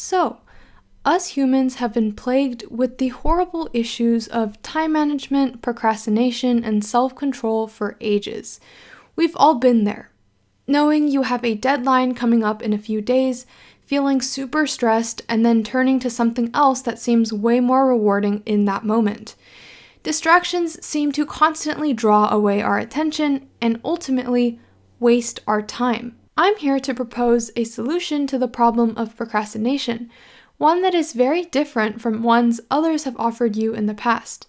So, us humans have been plagued with the horrible issues of time management, procrastination, and self-control for ages. We've all been there. Knowing you have a deadline coming up in a few days, feeling super stressed, and then turning to something else that seems way more rewarding in that moment. Distractions seem to constantly draw away our attention and ultimately waste our time. I'm here to propose a solution to the problem of procrastination, one that is very different from ones others have offered you in the past.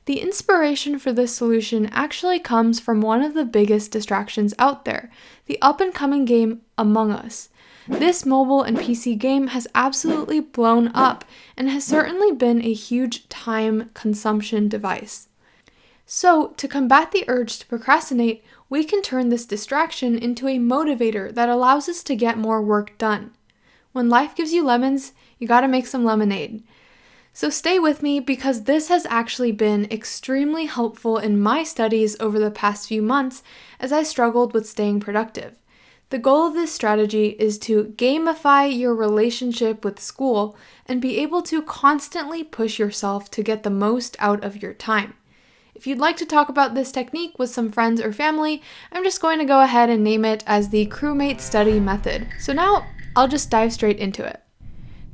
The inspiration for this solution actually comes from one of the biggest distractions out there, the up-and-coming game Among Us. This mobile and PC game has absolutely blown up and has certainly been a huge time consumption device. So, to combat the urge to procrastinate, we can turn this distraction into a motivator that allows us to get more work done. When life gives you lemons, you gotta make some lemonade. So stay with me because this has actually been extremely helpful in my studies over the past few months as I struggled with staying productive. The goal of this strategy is to gamify your relationship with school and be able to constantly push yourself to get the most out of your time. If you'd like to talk about this technique with some friends or family, I'm just going to go ahead and name it as the crewmate study method. So now I'll just dive straight into it.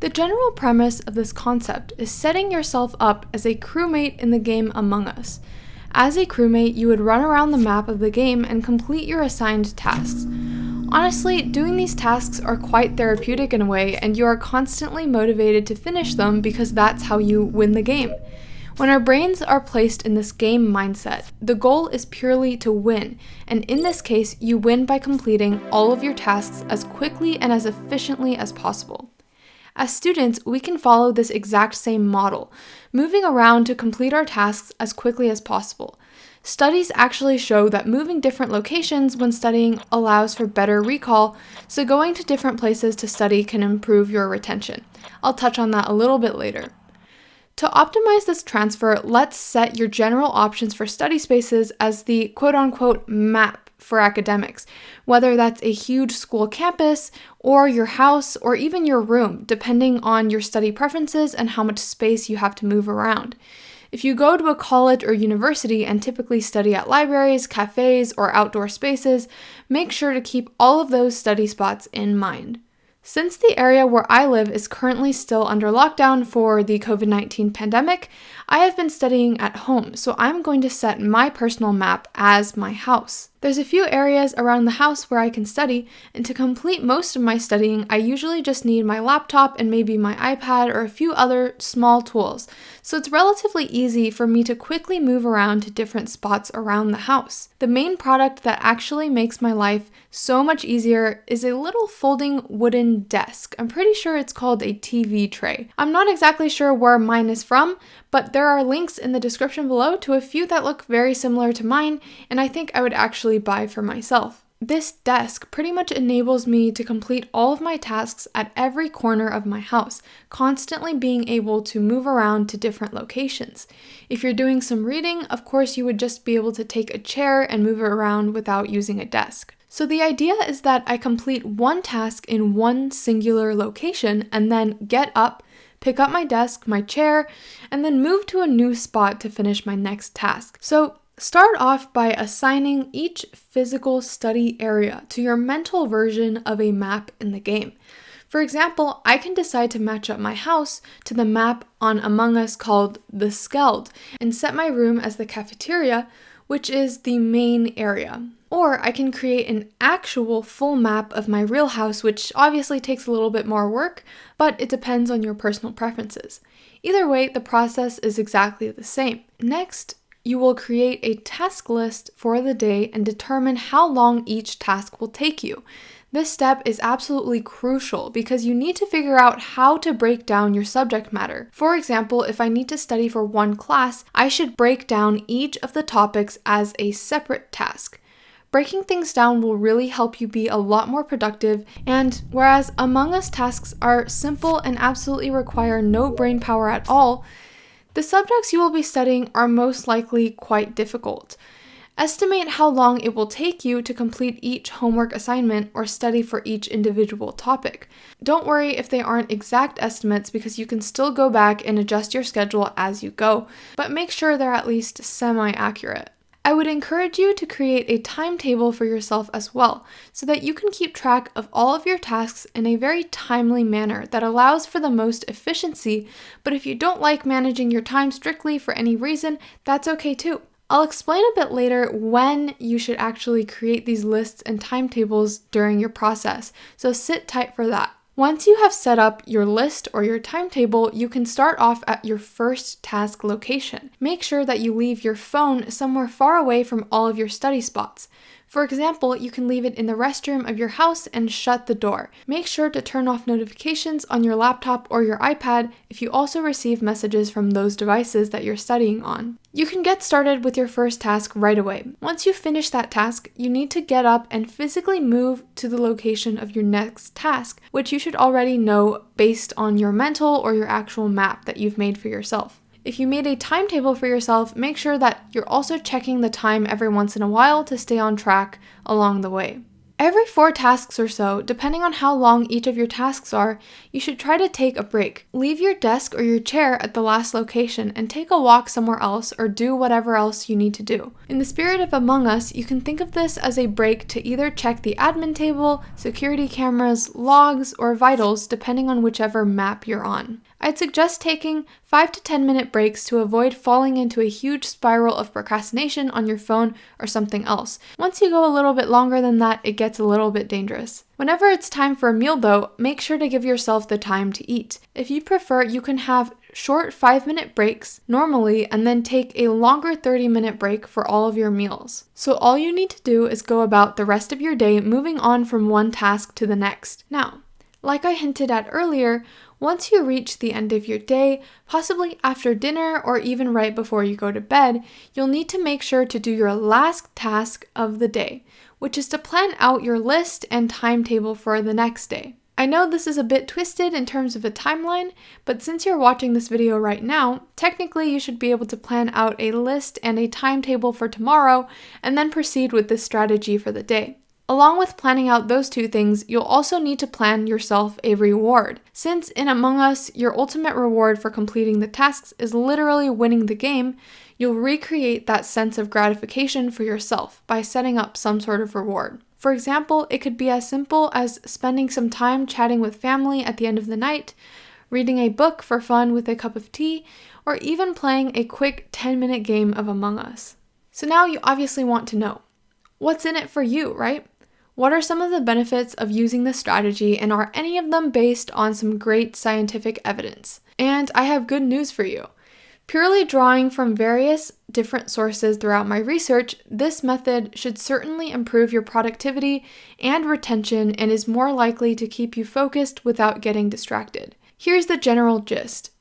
The general premise of this concept is setting yourself up as a crewmate in the game Among Us. As a crewmate, you would run around the map of the game and complete your assigned tasks. Honestly, doing these tasks are quite therapeutic in a way, and you are constantly motivated to finish them because that's how you win the game. When our brains are placed in this game mindset, the goal is purely to win, and in this case, you win by completing all of your tasks as quickly and as efficiently as possible. As students, we can follow this exact same model, moving around to complete our tasks as quickly as possible. Studies actually show that moving different locations when studying allows for better recall, so going to different places to study can improve your retention. I'll touch on that a little bit later. To optimize this transfer, let's set your general options for study spaces as the quote-unquote map for academics, whether that's a huge school campus, or your house, or even your room, depending on your study preferences and how much space you have to move around. If you go to a college or university and typically study at libraries, cafes, or outdoor spaces, make sure to keep all of those study spots in mind. Since the area where I live is currently still under lockdown for the COVID-19 pandemic, I have been studying at home, so I'm going to set my personal map as my house. There's a few areas around the house where I can study, and to complete most of my studying, I usually just need my laptop and maybe my iPad or a few other small tools, so it's relatively easy for me to quickly move around to different spots around the house. The main product that actually makes my life so much easier is a little folding wooden desk. I'm pretty sure it's called a TV tray. I'm not exactly sure where mine is from, but there are links in the description below to a few that look very similar to mine, and I think I would actually buy for myself. This desk pretty much enables me to complete all of my tasks at every corner of my house, constantly being able to move around to different locations. If you're doing some reading, of course you would just be able to take a chair and move it around without using a desk. So the idea is that I complete one task in one singular location and then get up, pick up my desk, my chair, and then move to a new spot to finish my next task. So start off by assigning each physical study area to your mental version of a map in the game. For example, I can decide to match up my house to the map on Among Us called the Skeld and set my room as the cafeteria, which is the main area. Or I can create an actual full map of my real house, which obviously takes a little bit more work, but it depends on your personal preferences. Either way, the process is exactly the same. Next, you will create a task list for the day and determine how long each task will take you. This step is absolutely crucial because you need to figure out how to break down your subject matter. For example, if I need to study for one class, I should break down each of the topics as a separate task. Breaking things down will really help you be a lot more productive, and whereas Among Us tasks are simple and absolutely require no brain power at all, the subjects you will be studying are most likely quite difficult. Estimate how long it will take you to complete each homework assignment or study for each individual topic. Don't worry if they aren't exact estimates because you can still go back and adjust your schedule as you go, but make sure they're at least semi-accurate. I would encourage you to create a timetable for yourself as well, so that you can keep track of all of your tasks in a very timely manner that allows for the most efficiency, but if you don't like managing your time strictly for any reason, that's okay too. I'll explain a bit later when you should actually create these lists and timetables during your process, so sit tight for that. Once you have set up your list or your timetable, you can start off at your first task location. Make sure that you leave your phone somewhere far away from all of your study spots. For example, you can leave it in the restroom of your house and shut the door. Make sure to turn off notifications on your laptop or your iPad if you also receive messages from those devices that you're studying on. You can get started with your first task right away. Once you finish that task, you need to get up and physically move to the location of your next task, which you should already know based on your mental or your actual map that you've made for yourself. If you made a timetable for yourself, make sure that you're also checking the time every once in a while to stay on track along the way. Every 4 tasks or so, depending on how long each of your tasks are, you should try to take a break. Leave your desk or your chair at the last location and take a walk somewhere else or do whatever else you need to do. In the spirit of Among Us, you can think of this as a break to either check the admin table, security cameras, logs, or vitals, depending on whichever map you're on. I'd suggest taking 5 to 10 minute breaks to avoid falling into a huge spiral of procrastination on your phone or something else. Once you go a little bit longer than that, it gets a little bit dangerous. Whenever it's time for a meal though, make sure to give yourself the time to eat. If you prefer, you can have short 5-minute breaks normally and then take a longer 30-minute break for all of your meals. So all you need to do is go about the rest of your day moving on from one task to the next. Now, like I hinted at earlier, once you reach the end of your day, possibly after dinner or even right before you go to bed, you'll need to make sure to do your last task of the day, which is to plan out your list and timetable for the next day. I know this is a bit twisted in terms of a timeline, but since you're watching this video right now, technically you should be able to plan out a list and a timetable for tomorrow and then proceed with this strategy for the day. Along with planning out those 2 things, you'll also need to plan yourself a reward. Since in Among Us, your ultimate reward for completing the tasks is literally winning the game, you'll recreate that sense of gratification for yourself by setting up some sort of reward. For example, it could be as simple as spending some time chatting with family at the end of the night, reading a book for fun with a cup of tea, or even playing a quick 10-minute game of Among Us. So now you obviously want to know, what's in it for you, right? What are some of the benefits of using this strategy, and are any of them based on some great scientific evidence? And I have good news for you. Purely drawing from various different sources throughout my research, this method should certainly improve your productivity and retention and is more likely to keep you focused without getting distracted. Here's the general gist.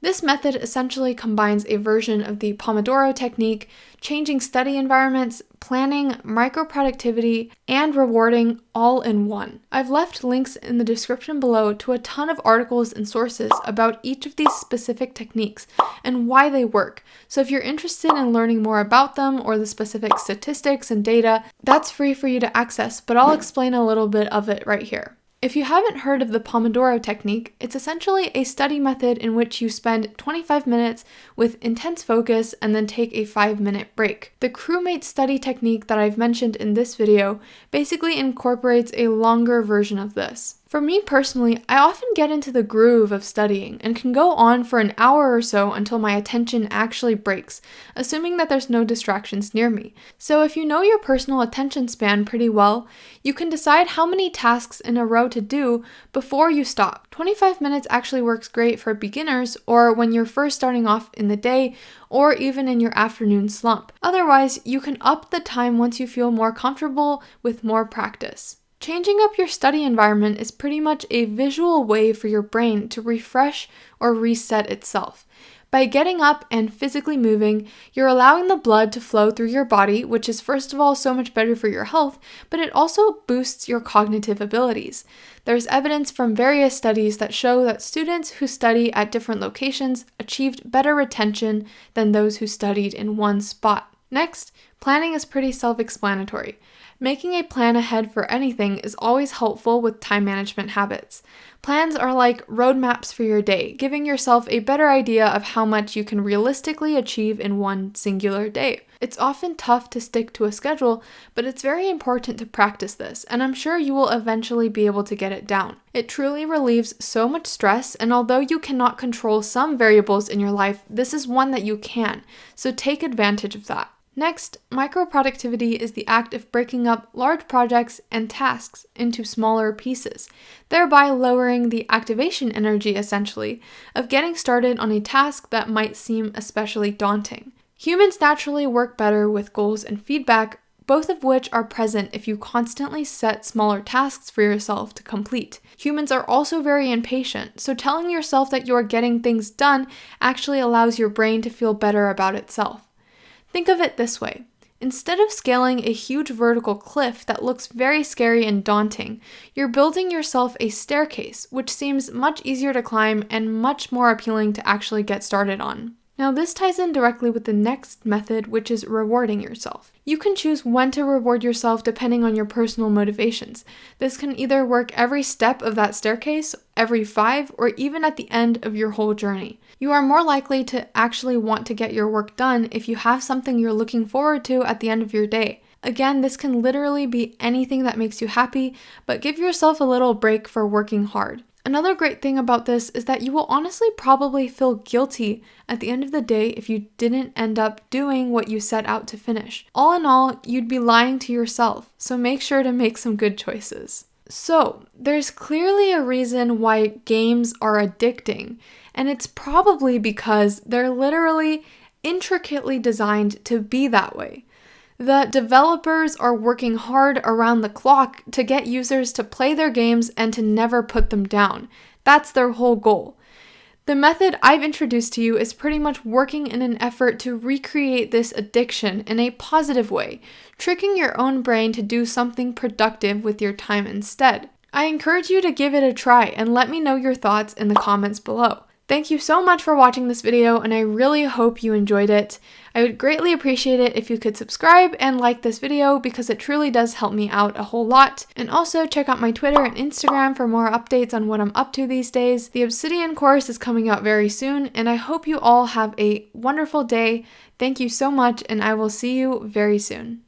This method essentially combines a version of the Pomodoro technique, changing study environments, planning, micro-productivity, and rewarding all in one. I've left links in the description below to a ton of articles and sources about each of these specific techniques and why they work. So if you're interested in learning more about them or the specific statistics and data, that's free for you to access, but I'll explain a little bit of it right here. If you haven't heard of the Pomodoro technique, it's essentially a study method in which you spend 25 minutes with intense focus and then take a 5-minute break. The crewmate study technique that I've mentioned in this video basically incorporates a longer version of this. For me personally, I often get into the groove of studying and can go on for an hour or so until my attention actually breaks, assuming that there's no distractions near me. So if you know your personal attention span pretty well, you can decide how many tasks in a row to do before you stop. 25 minutes actually works great for beginners or when you're first starting off in the day or even in your afternoon slump. Otherwise, you can up the time once you feel more comfortable with more practice. Changing up your study environment is pretty much a visual way for your brain to refresh or reset itself. By getting up and physically moving, you're allowing the blood to flow through your body, which is first of all so much better for your health, but it also boosts your cognitive abilities. There's evidence from various studies that show that students who study at different locations achieved better retention than those who studied in one spot. Next, planning is pretty self-explanatory. Making a plan ahead for anything is always helpful with time management habits. Plans are like roadmaps for your day, giving yourself a better idea of how much you can realistically achieve in one singular day. It's often tough to stick to a schedule, but it's very important to practice this, and I'm sure you will eventually be able to get it down. It truly relieves so much stress, and although you cannot control some variables in your life, this is one that you can, so take advantage of that. Next, micro-productivity is the act of breaking up large projects and tasks into smaller pieces, thereby lowering the activation energy, essentially, of getting started on a task that might seem especially daunting. Humans naturally work better with goals and feedback, both of which are present if you constantly set smaller tasks for yourself to complete. Humans are also very impatient, so telling yourself that you are getting things done actually allows your brain to feel better about itself. Think of it this way. Instead of scaling a huge vertical cliff that looks very scary and daunting, you're building yourself a staircase, which seems much easier to climb and much more appealing to actually get started on. Now, this ties in directly with the next method, which is rewarding yourself. You can choose when to reward yourself depending on your personal motivations. This can either work every step of that staircase, every 5, or even at the end of your whole journey. You are more likely to actually want to get your work done if you have something you're looking forward to at the end of your day. Again, this can literally be anything that makes you happy, but give yourself a little break for working hard. Another great thing about this is that you will honestly probably feel guilty at the end of the day if you didn't end up doing what you set out to finish. All in all, you'd be lying to yourself, so make sure to make some good choices. So, there's clearly a reason why games are addicting, and it's probably because they're literally intricately designed to be that way. The developers are working hard around the clock to get users to play their games and to never put them down. That's their whole goal. The method I've introduced to you is pretty much working in an effort to recreate this addiction in a positive way, tricking your own brain to do something productive with your time instead. I encourage you to give it a try and let me know your thoughts in the comments below. Thank you so much for watching this video, and I really hope you enjoyed it. I would greatly appreciate it if you could subscribe and like this video because it truly does help me out a whole lot. And also check out my Twitter and Instagram for more updates on what I'm up to these days. The Obsidian course is coming out very soon, and I hope you all have a wonderful day. Thank you so much, and I will see you very soon.